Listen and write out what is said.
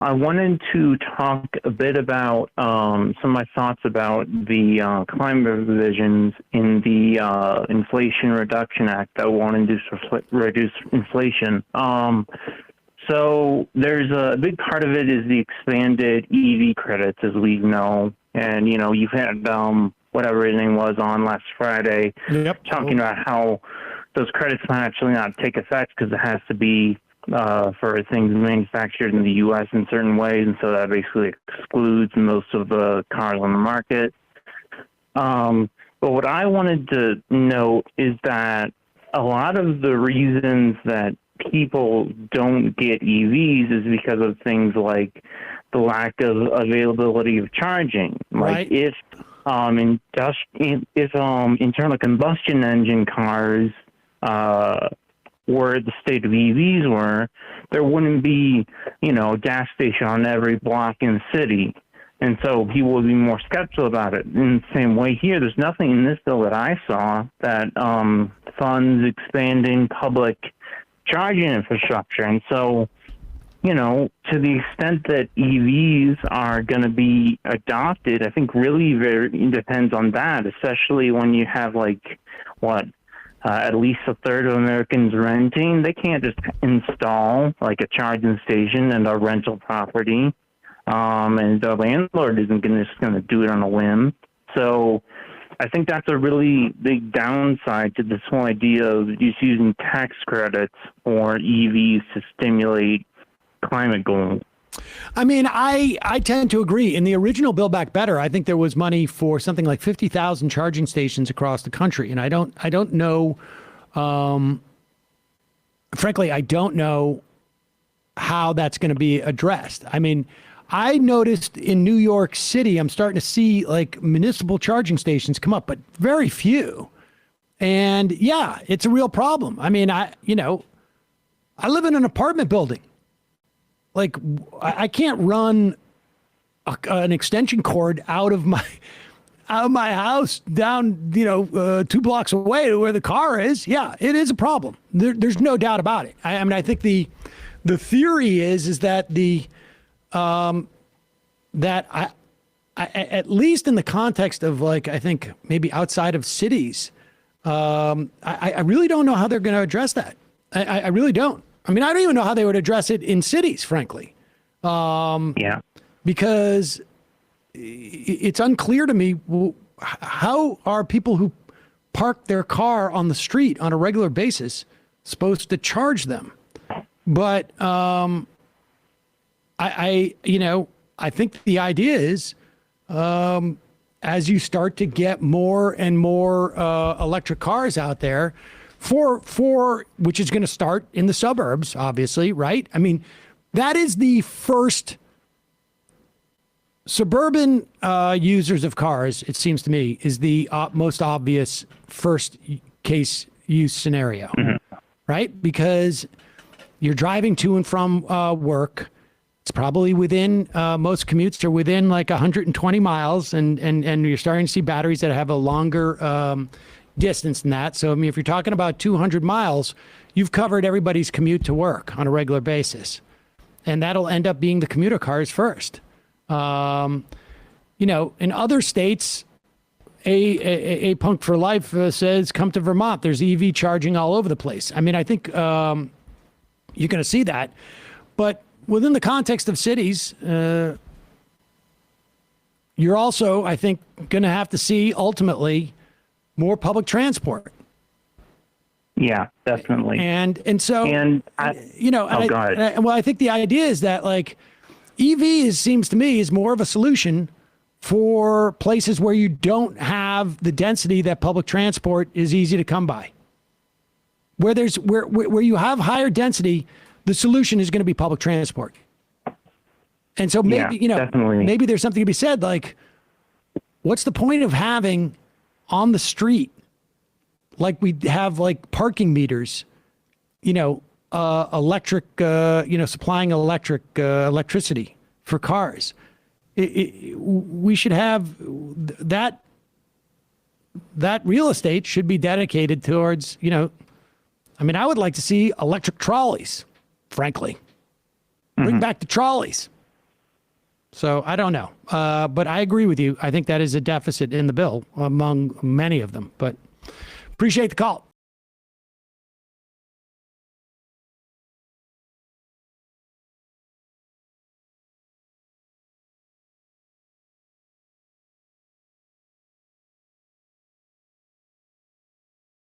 I wanted to talk a bit about some of my thoughts about the climate revisions in the Inflation Reduction Act that will reduce inflation. So there's a big part of it is the expanded EV credits, as we know. And, you've had whatever his name was on last Friday talking about how those credits might actually not take effect because it has to be for things manufactured in the U.S. in certain ways, and so that basically excludes most of the cars on the market. But what I wanted to note is that a lot of the reasons that people don't get EVs is because of things like the lack of availability of charging. Like if internal combustion engine cars where the state of EVs were, there wouldn't be, a gas station on every block in the city. And so people would be more skeptical about it. In the same way here, there's nothing in this bill that I saw that funds expanding public charging infrastructure. And so, to the extent that EVs are going to be adopted, I think really very depends on that, especially when you have at least a third of Americans renting. They can't just install like a charging station and a rental property. And the landlord isn't just going to do it on a whim. So I think that's a really big downside to this whole idea of just using tax credits for EVs to stimulate climate goals. I mean, I tend to agree. In the original Build Back Better, I think there was money for something like 50,000 charging stations across the country. And I don't know, frankly, I don't know how that's going to be addressed. I mean, I noticed in New York City, I'm starting to see like municipal charging stations come up, but very few. And yeah, it's a real problem. I mean, I live in an apartment building. Like, I can't run an extension cord out of my house down, 2 blocks away to where the car is. Yeah, it is a problem. There's no doubt about it. I mean, I think the theory is that that at least in the context of I think maybe outside of cities, I really don't know how they're going to address that. I really don't. I mean, I don't even know how they would address it in cities, frankly. Because it's unclear to me how are people who park their car on the street on a regular basis supposed to charge them. But I think the idea is as you start to get more and more electric cars out there, for which is going to start in the suburbs, obviously, right? I mean, that is the first suburban users of cars, it seems to me, is the most obvious first case use scenario, right? Because you're driving to and from work. It's probably within, most commutes are within like 120 miles, and you're starting to see batteries that have a longer distance than that. So, I mean, if you're talking about 200 miles, you've covered everybody's commute to work on a regular basis. And that'll end up being the commuter cars first. In other states, a Punk for Life says, come to Vermont. There's EV charging all over the place. I mean, I think you're going to see that. But within the context of cities, you're also, I think, going to have to see ultimately more public transport. Yeah, definitely. And so, go ahead. I think the idea is that EV seems to me is more of a solution for places where you don't have the density that public transport is easy to come by. Where you have higher density, the solution is going to be public transport. And so maybe, definitely. Maybe there's something to be said, what's the point of having on the street, like we have parking meters, electric, supplying electricity for cars. We should have that real estate should be dedicated towards, I mean, I would like to see electric trolleys, frankly. Bring back the trolleys. So I don't know. But I agree with you. I think that is a deficit in the bill among many of them. But appreciate the call.